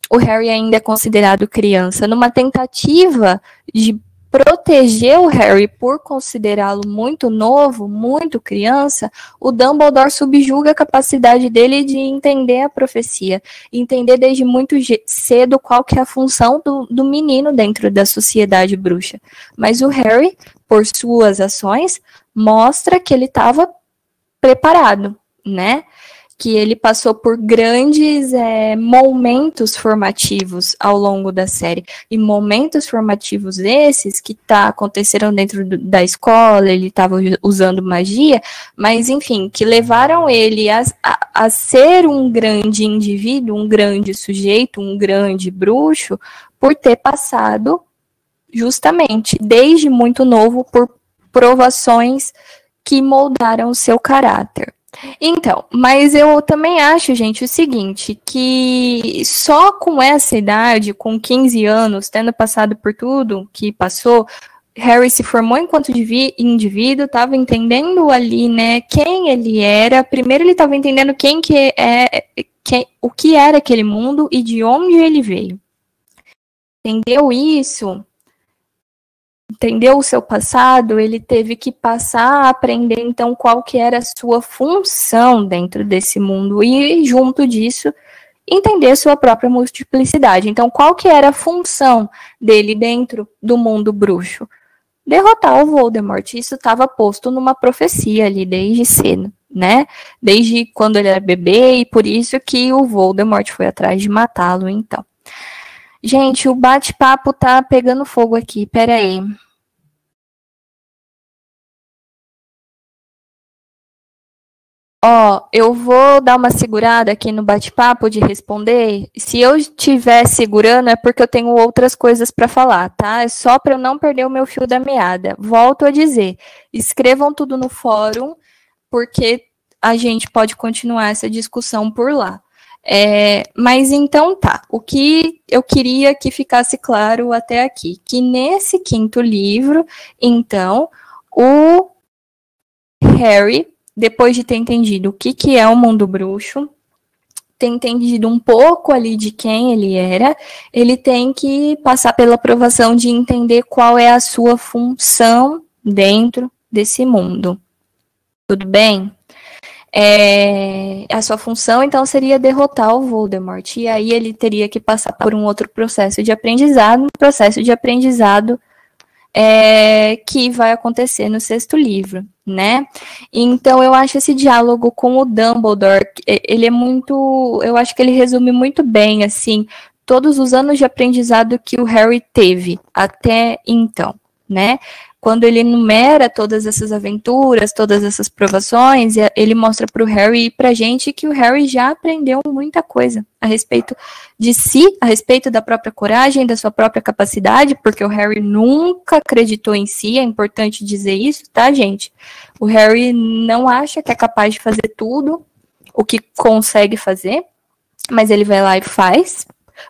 o Harry ainda é considerado criança, numa tentativa de proteger o Harry por considerá-lo muito novo, muito criança, o Dumbledore subjuga a capacidade dele de entender a profecia, entender desde muito cedo qual que é a função do menino dentro da sociedade bruxa. Mas o Harry, por suas ações, mostra que ele estava preparado, né? Que ele passou por grandes momentos formativos ao longo da série. E momentos formativos esses que aconteceram dentro da escola, ele estava usando magia, mas enfim, que levaram ele a ser um grande indivíduo, um grande sujeito, um grande bruxo, por ter passado justamente, desde muito novo, por provações que moldaram o seu caráter. Então, mas eu também acho, gente, o seguinte, que só com essa idade, com 15 anos, tendo passado por tudo que passou, Harry se formou enquanto indivíduo, estava entendendo ali, né, quem ele era. Primeiro ele estava entendendo o que era aquele mundo e de onde ele veio. Entendeu isso? Entendeu o seu passado, ele teve que passar a aprender, então, qual que era a sua função dentro desse mundo e, junto disso, entender sua própria multiplicidade. Então, qual que era a função dele dentro do mundo bruxo? Derrotar o Voldemort. Isso estava posto numa profecia ali desde cedo, né? Desde quando ele era bebê, e por isso que o Voldemort foi atrás de matá-lo, então. Gente, o bate-papo tá pegando fogo aqui, peraí. Ó, eu vou dar uma segurada aqui no bate-papo de responder. Se eu estiver segurando, é porque eu tenho outras coisas para falar, tá? É só para eu não perder o meu fio da meada. Volto a dizer, escrevam tudo no fórum, porque a gente pode continuar essa discussão por lá. Mas então tá, o que eu queria que ficasse claro até aqui, que nesse quinto livro, então, o Harry, depois de ter entendido o que é o mundo bruxo, ter entendido um pouco ali de quem ele era, ele tem que passar pela aprovação de entender qual é a sua função dentro desse mundo. Tudo bem? A sua função, então, seria derrotar o Voldemort. E aí ele teria que passar por um outro processo de aprendizado, que vai acontecer no sexto livro, né? Então, eu acho esse diálogo com o Dumbledore, ele é muito... Eu acho que ele resume muito bem, assim, todos os anos de aprendizado que o Harry teve até então, né? Quando ele enumera todas essas aventuras, todas essas provações, ele mostra para o Harry e para a gente que o Harry já aprendeu muita coisa a respeito de si, a respeito da própria coragem, da sua própria capacidade, porque o Harry nunca acreditou em si, é importante dizer isso, tá, gente? O Harry não acha que é capaz de fazer tudo o que consegue fazer, mas ele vai lá e faz,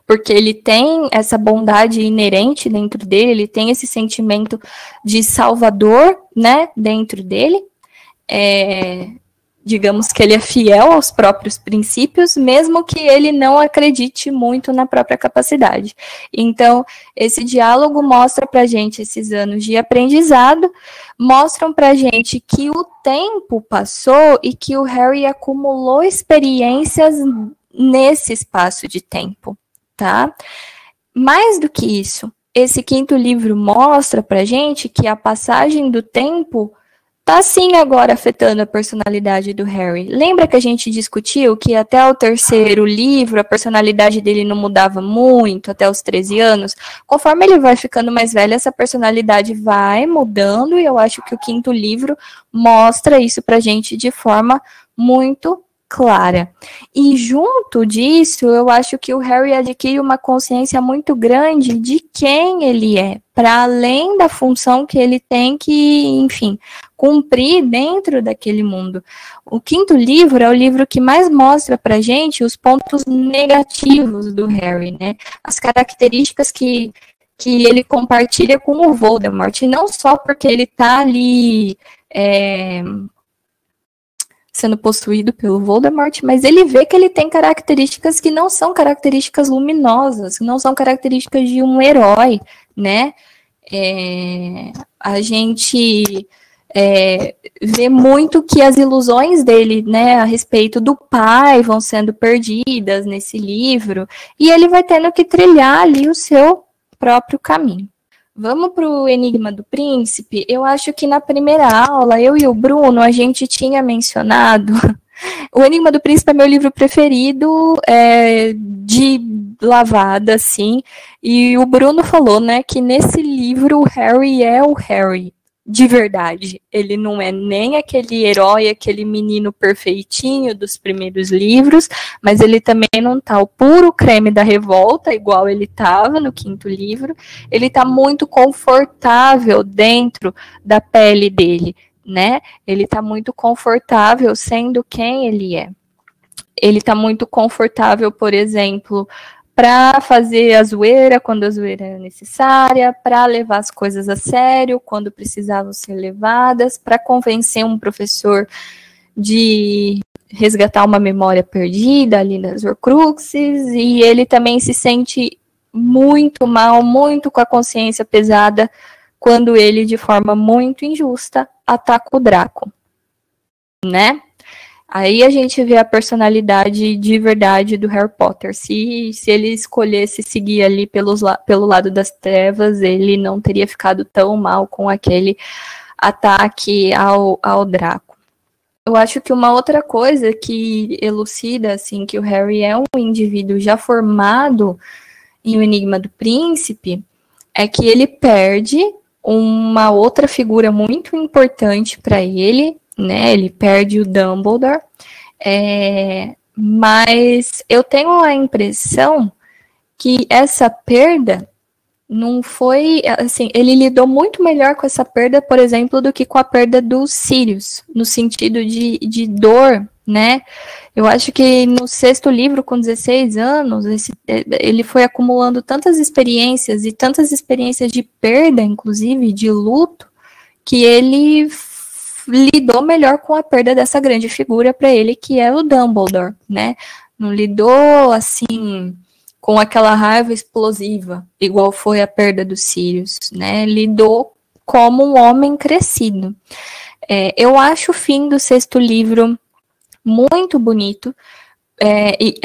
porque ele tem essa bondade inerente dentro dele, ele tem esse sentimento de salvador, né, dentro dele. Digamos que ele é fiel aos próprios princípios, mesmo que ele não acredite muito na própria capacidade. Então, esse diálogo mostra pra gente esses anos de aprendizado, mostram pra gente que o tempo passou e que o Harry acumulou experiências nesse espaço de tempo. Tá? Mais do que isso, esse quinto livro mostra pra gente que a passagem do tempo tá sim agora afetando a personalidade do Harry. Lembra que a gente discutiu que até o terceiro livro a personalidade dele não mudava muito, até os 13 anos? Conforme ele vai ficando mais velho, essa personalidade vai mudando, e eu acho que o quinto livro mostra isso pra gente de forma muito clara. E junto disso, eu acho que o Harry adquire uma consciência muito grande de quem ele é, para além da função que ele tem que, enfim, cumprir dentro daquele mundo. O quinto livro é o livro que mais mostra pra gente os pontos negativos do Harry, né? As características que ele compartilha com o Voldemort, e não só porque ele tá ali sendo possuído pelo Voldemort, mas ele vê que ele tem características que não são características luminosas, que não são características de um herói, né? A gente vê muito que as ilusões dele, né, a respeito do pai vão sendo perdidas nesse livro, e ele vai tendo que trilhar ali o seu próprio caminho. Vamos para o Enigma do Príncipe. Eu acho que na primeira aula, eu e o Bruno, a gente tinha mencionado... O Enigma do Príncipe é meu livro preferido, de lavada, assim. E o Bruno falou, né, que nesse livro o Harry é o Harry, de verdade. Ele não é nem aquele herói, aquele menino perfeitinho dos primeiros livros, mas ele também não tá o puro creme da revolta, igual ele tava no quinto livro. Ele tá muito confortável dentro da pele dele, né? Ele tá muito confortável sendo quem ele é. Ele tá muito confortável, por exemplo, para fazer a zoeira quando a zoeira é necessária, para levar as coisas a sério quando precisavam ser levadas, para convencer um professor de resgatar uma memória perdida ali nas Horcruxes, e ele também se sente muito mal, muito com a consciência pesada, quando ele, de forma muito injusta, ataca o Draco, né? Aí a gente vê a personalidade de verdade do Harry Potter. Se ele escolhesse seguir ali pelo lado das trevas, ele não teria ficado tão mal com aquele ataque ao Draco. Eu acho que uma outra coisa que elucida assim, que o Harry é um indivíduo já formado em O Enigma do Príncipe é que ele perde uma outra figura muito importante para ele, né? Ele perde o Dumbledore, mas eu tenho a impressão que essa perda não foi, assim, ele lidou muito melhor com essa perda, por exemplo, do que com a perda do Sirius, no sentido de dor, né? Eu acho que no 6º livro, com 16 anos, ele foi acumulando tantas experiências, e tantas experiências de perda, inclusive, de luto, que ele lidou melhor com a perda dessa grande figura para ele, que é o Dumbledore, né? Não lidou, assim, com aquela raiva explosiva, igual foi a perda do Sirius, né? Lidou como um homem crescido. Eu acho o fim do 6º livro muito bonito, e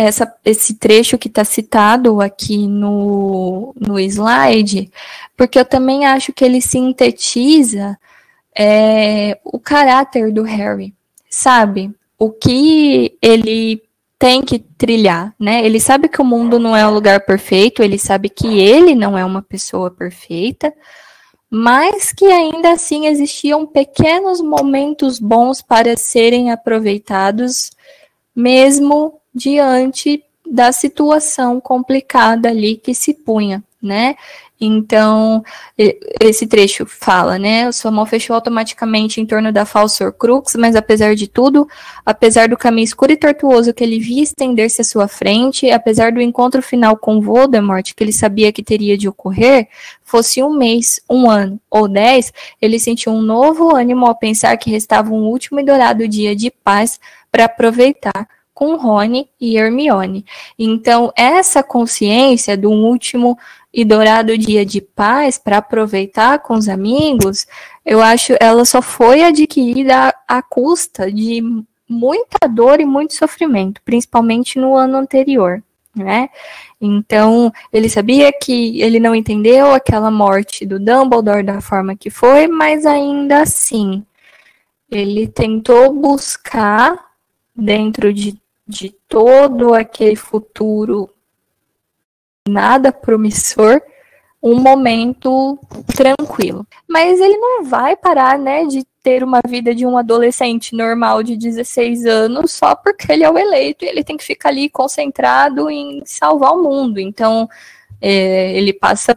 esse trecho que está citado aqui no slide, porque eu também acho que ele sintetiza o caráter do Harry, sabe? O que ele tem que trilhar, né? Ele sabe que o mundo não é um lugar perfeito, ele sabe que ele não é uma pessoa perfeita, mas que ainda assim existiam pequenos momentos bons para serem aproveitados, mesmo diante da situação complicada ali que se punha, né? Então, esse trecho fala, né? O sua mão fechou automaticamente em torno da falsa Horcrux, mas apesar de tudo, apesar do caminho escuro e tortuoso que ele via estender-se à sua frente, apesar do encontro final com Voldemort, que ele sabia que teria de ocorrer, fosse 1 mês, 1 ano ou 10, ele sentiu um novo ânimo ao pensar que restava um último e dourado dia de paz para aproveitar com Rony e Hermione. Então, essa consciência do último e dourado dia de paz para aproveitar com os amigos, eu acho ela só foi adquirida à custa de muita dor e muito sofrimento, principalmente no ano anterior, né? Então, ele sabia que ele não entendeu aquela morte do Dumbledore da forma que foi, mas ainda assim, ele tentou buscar dentro de todo aquele futuro nada promissor, um momento tranquilo. Mas ele não vai parar, né, de ter uma vida de um adolescente normal de 16 anos só porque ele é o eleito e ele tem que ficar ali concentrado em salvar o mundo. Então, ele passa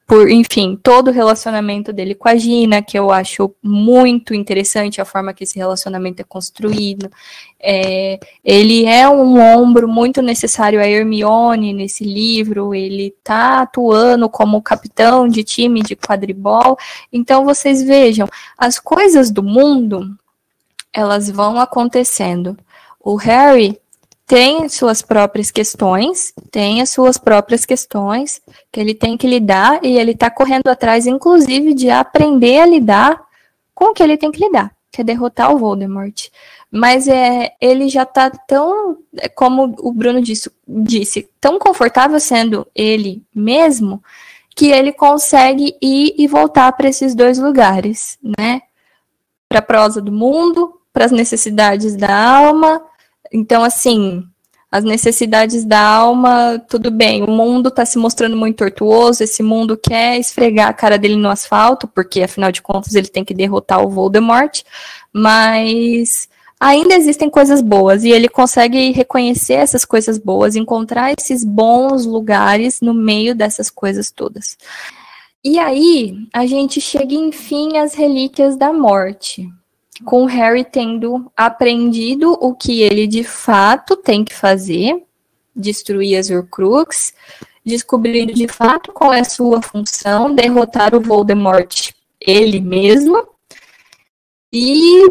por, enfim, todo o relacionamento dele com a Gina, que eu acho muito interessante a forma que esse relacionamento é construído. Ele é um ombro muito necessário a Hermione nesse livro, ele está atuando como capitão de time de quadribol. Então, vocês vejam, as coisas do mundo, elas vão acontecendo. O Harry tem suas próprias questões, que ele tem que lidar, e ele está correndo atrás, inclusive, de aprender a lidar com o que ele tem que lidar, que é derrotar o Voldemort. Mas ele já está tão, como o Bruno disse, tão confortável sendo ele mesmo, que ele consegue ir e voltar para esses 2 lugares, né? Para a prosa do mundo, para as necessidades da alma. Então, assim, as necessidades da alma, tudo bem, o mundo está se mostrando muito tortuoso, esse mundo quer esfregar a cara dele no asfalto, porque, afinal de contas, ele tem que derrotar o Voldemort, mas ainda existem coisas boas, e ele consegue reconhecer essas coisas boas, encontrar esses bons lugares no meio dessas coisas todas. E aí, a gente chega, enfim, às Relíquias da Morte, com o Harry tendo aprendido o que ele de fato tem que fazer, destruir as Horcrux, descobrindo de fato qual é a sua função, derrotar o Voldemort ele mesmo, e,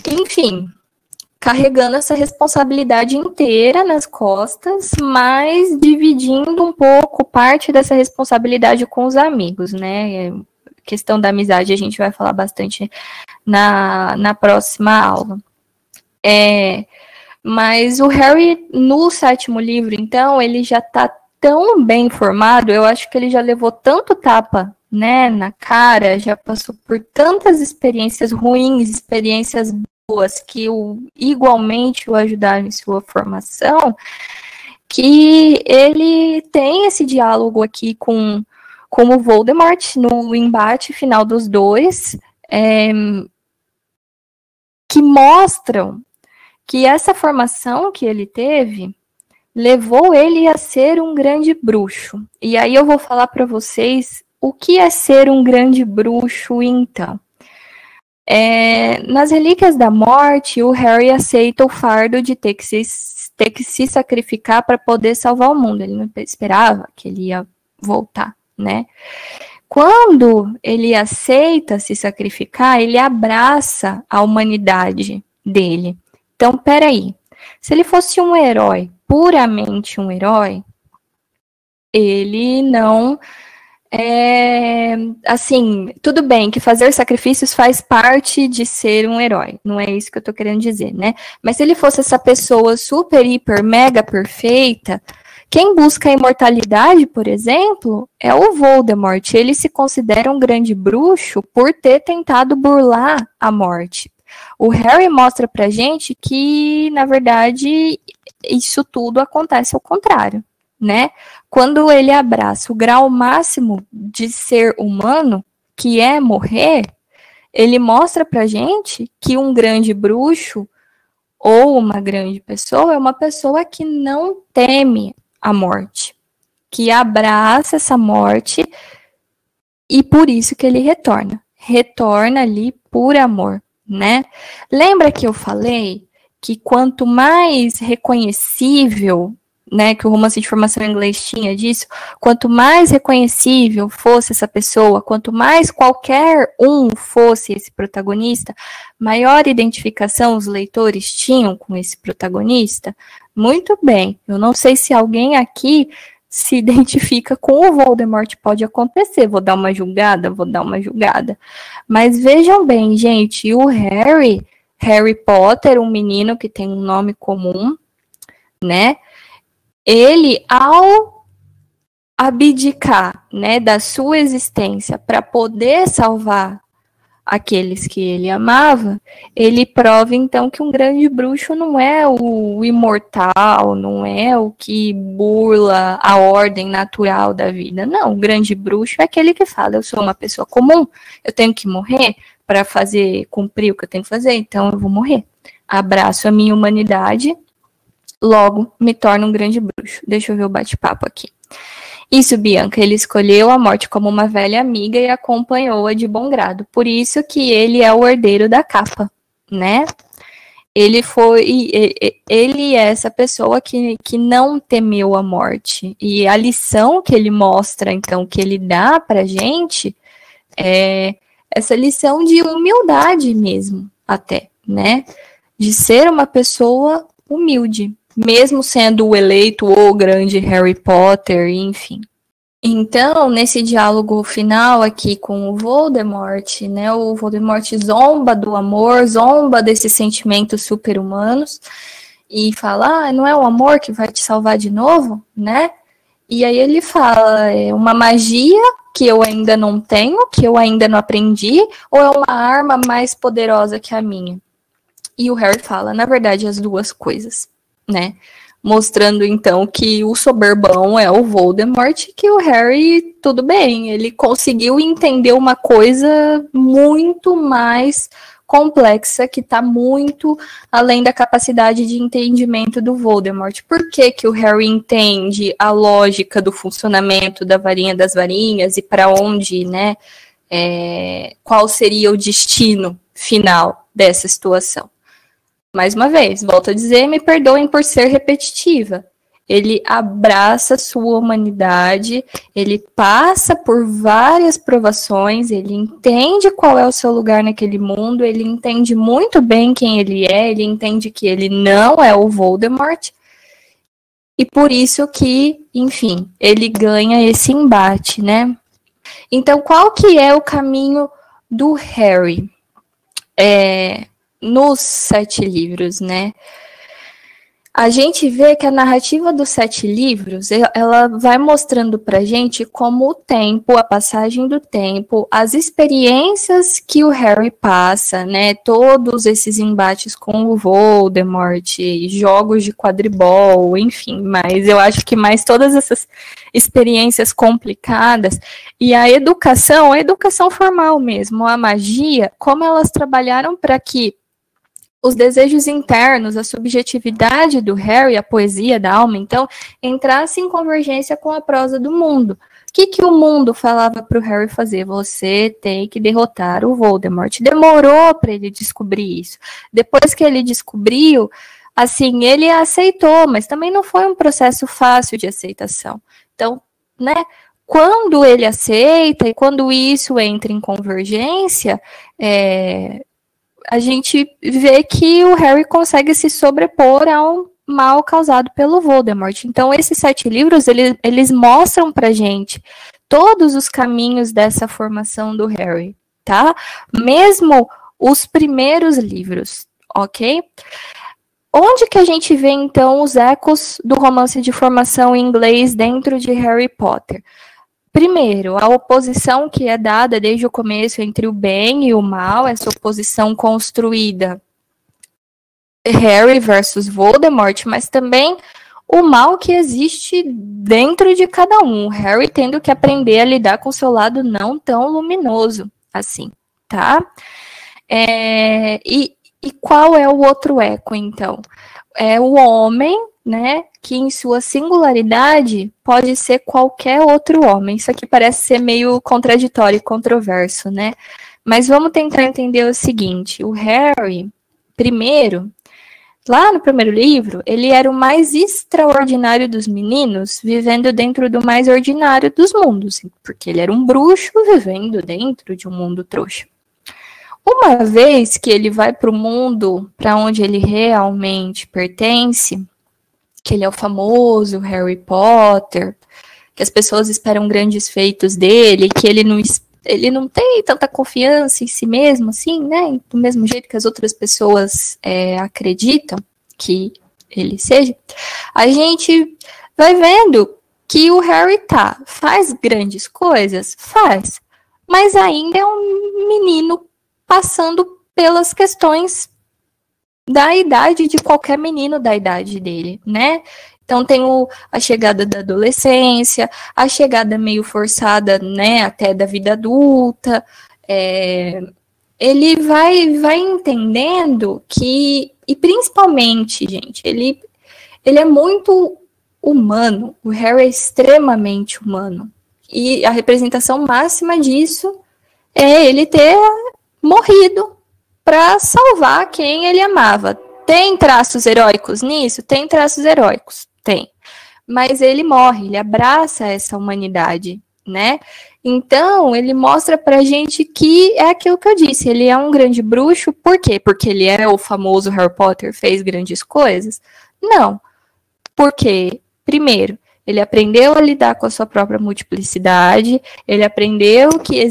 enfim, carregando essa responsabilidade inteira nas costas, mas dividindo um pouco parte dessa responsabilidade com os amigos, né? Questão da amizade a gente vai falar bastante na próxima aula. Mas o Harry, no 7º livro, então, ele já está tão bem formado, eu acho que ele já levou tanto tapa, né, na cara, já passou por tantas experiências ruins, experiências boas, que igualmente o ajudaram em sua formação, que ele tem esse diálogo aqui com o Voldemort no embate final dos dois, que mostram que essa formação que ele teve levou ele a ser um grande bruxo. E aí eu vou falar para vocês o que é ser um grande bruxo, então. Nas Relíquias da Morte, o Harry aceita o fardo de ter que se sacrificar para poder salvar o mundo. Ele não esperava que ele ia voltar, né? Quando ele aceita se sacrificar, ele abraça a humanidade dele. Então, peraí. Se ele fosse um herói, puramente um herói, ele não... assim, tudo bem que fazer sacrifícios faz parte de ser um herói. Não é isso que eu tô querendo dizer, né? Mas se ele fosse essa pessoa super, hiper, mega perfeita, quem busca a imortalidade, por exemplo, é o Voldemort. Ele se considera um grande bruxo por ter tentado burlar a morte. O Harry mostra pra gente que, na verdade, isso tudo acontece ao contrário, né? Quando ele abraça o grau máximo de ser humano, que é morrer, ele mostra pra gente que um grande bruxo ou uma grande pessoa é uma pessoa que não teme a morte, que abraça essa morte e por isso que ele retorna ali por amor, né? Lembra que eu falei que quanto mais reconhecível, né, que o romance de formação em inglês tinha disso, quanto mais reconhecível fosse essa pessoa, quanto mais qualquer um fosse esse protagonista, maior identificação os leitores tinham com esse protagonista? Muito bem, eu não sei se alguém aqui se identifica com o Voldemort, pode acontecer, vou dar uma julgada, mas vejam bem, gente, o Harry Potter, um menino que tem um nome comum, né, ele, ao abdicar, né, da sua existência para poder salvar aqueles que ele amava, ele prova, então, que um grande bruxo não é o imortal, não é o que burla a ordem natural da vida. Não, o grande bruxo é aquele que fala, eu sou uma pessoa comum, eu tenho que morrer para cumprir o que eu tenho que fazer, então eu vou morrer. Abraço a minha humanidade, logo me torno um grande bruxo. Deixa eu ver o bate-papo aqui. Isso, Bianca, ele escolheu a morte como uma velha amiga e acompanhou-a de bom grado. Por isso que ele é o herdeiro da capa, né? Ele é essa pessoa que não temeu a morte. E a lição que ele mostra, então, que ele dá pra gente, é essa lição de humildade mesmo, até, né? De ser uma pessoa humilde, mesmo sendo o eleito ou o grande Harry Potter, enfim. Então, nesse diálogo final aqui com o Voldemort, né, o Voldemort zomba do amor, zomba desses sentimentos super-humanos e fala, não é o amor que vai te salvar de novo, né? E aí ele fala, é uma magia que eu ainda não tenho, que eu ainda não aprendi, ou é uma arma mais poderosa que a minha? E o Harry fala, na verdade, as duas coisas, né? Mostrando, então, que o soberbão é o Voldemort, que o Harry, tudo bem, ele conseguiu entender uma coisa muito mais complexa, que está muito além da capacidade de entendimento do Voldemort. Por que que o Harry entende a lógica do funcionamento da varinha das varinhas e para onde, né, qual seria o destino final dessa situação? Mais uma vez, volto a dizer, me perdoem por ser repetitiva. Ele abraça a sua humanidade, ele passa por várias provações, ele entende qual é o seu lugar naquele mundo, ele entende muito bem quem ele é, ele entende que ele não é o Voldemort, e por isso que, enfim, ele ganha esse embate, né? Então, qual que é o caminho do Harry? Nos 7 livros, né? A gente vê que a narrativa dos 7 livros, ela vai mostrando pra gente como o tempo, a passagem do tempo, as experiências que o Harry passa, né? Todos esses embates com o Voldemort, jogos de quadribol, enfim, mas eu acho que mais todas essas experiências complicadas e a educação formal mesmo, a magia, como elas trabalharam para que os desejos internos, a subjetividade do Harry, a poesia da alma, então, entrasse em convergência com a prosa do mundo. O que o mundo falava para o Harry fazer? Você tem que derrotar o Voldemort. Demorou para ele descobrir isso. Depois que ele descobriu, assim, ele aceitou, mas também não foi um processo fácil de aceitação. Então, né, quando ele aceita e quando isso entra em convergência, a gente vê que o Harry consegue se sobrepor ao mal causado pelo Voldemort. Então, esses 7 livros, eles mostram pra gente todos os caminhos dessa formação do Harry, tá? Mesmo os primeiros livros, ok? Onde que a gente vê, então, os ecos do romance de formação em inglês dentro de Harry Potter? Primeiro, a oposição que é dada desde o começo entre o bem e o mal, essa oposição construída Harry versus Voldemort, mas também o mal que existe dentro de cada um. O Harry tendo que aprender a lidar com o seu lado não tão luminoso assim, tá? E qual é o outro eco, então? É o homem, né, que em sua singularidade pode ser qualquer outro homem. Isso aqui parece ser meio contraditório e controverso, né? Mas vamos tentar entender o seguinte: o Harry, primeiro, lá no primeiro livro, ele era o mais extraordinário dos meninos, vivendo dentro do mais ordinário dos mundos, porque ele era um bruxo vivendo dentro de um mundo trouxa. Uma vez que ele vai para o mundo para onde ele realmente pertence, que ele é o famoso Harry Potter, que as pessoas esperam grandes feitos dele, que ele não tem tanta confiança em si mesmo, assim, né? Do mesmo jeito que as outras pessoas acreditam que ele seja, a gente vai vendo que o Harry faz grandes coisas, faz, mas ainda é um menino passando pelas questões da idade de qualquer menino da idade dele, né? Então tem a chegada da adolescência, a chegada meio forçada, né, até da vida adulta. Ele vai entendendo que, e principalmente, gente, ele é muito humano. O Harry é extremamente humano. E a representação máxima disso é ele ter morrido para salvar quem ele amava. Tem traços heróicos nisso? Tem traços heróicos, tem. Mas ele morre, ele abraça essa humanidade, né? Então, ele mostra pra gente que é aquilo que eu disse, ele é um grande bruxo, por quê? Porque ele é o famoso Harry Potter, fez grandes coisas? Não. Porque, primeiro, ele aprendeu a lidar com a sua própria multiplicidade, ele aprendeu que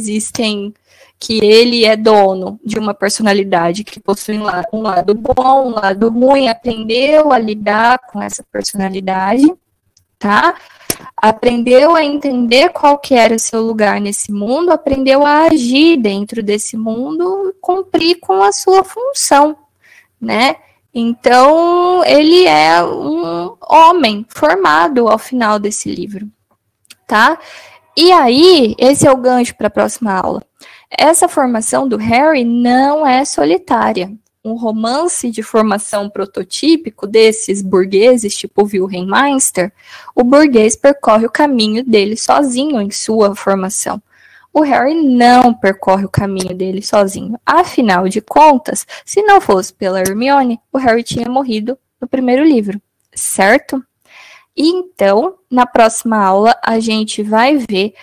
que ele é dono de uma personalidade que possui um lado bom, um lado ruim, aprendeu a lidar com essa personalidade, tá? Aprendeu a entender qual que era o seu lugar nesse mundo, aprendeu a agir dentro desse mundo, cumprir com a sua função, né? Então, ele é um homem formado ao final desse livro, tá? E aí, esse é o gancho para a próxima aula. Essa formação do Harry não é solitária. Um romance de formação prototípico desses burgueses, tipo Wilhelm Meister, o burguês percorre o caminho dele sozinho em sua formação. O Harry não percorre o caminho dele sozinho. Afinal de contas, se não fosse pela Hermione, o Harry tinha morrido no primeiro livro, certo? Então, na próxima aula, a gente vai ver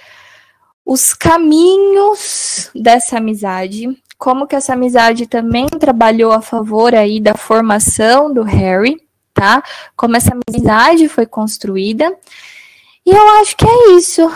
os caminhos dessa amizade, como que essa amizade também trabalhou a favor aí da formação do Harry, tá? Como essa amizade foi construída. E eu acho que é isso.